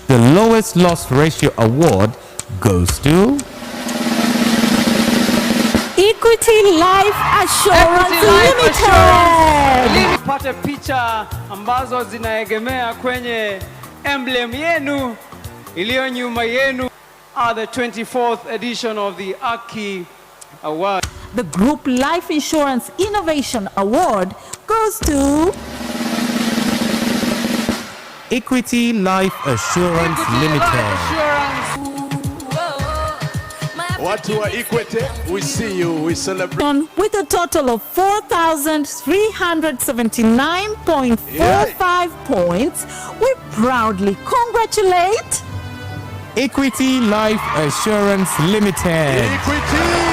The lowest loss ratio award goes to Equity Life Assurance Limited. Pate picha ambazo zinaegemea kwenye emblem yenu iliyo nyuma yenu. The 24th edition of the Aki Award. The Group Life Insurance Innovation Award goes to Equity Life Assurance Limited. Watu wa Equity, we see you, we celebrate. With a total of 4,379.45 points, we proudly congratulate Equity Life Assurance Limited. Equity!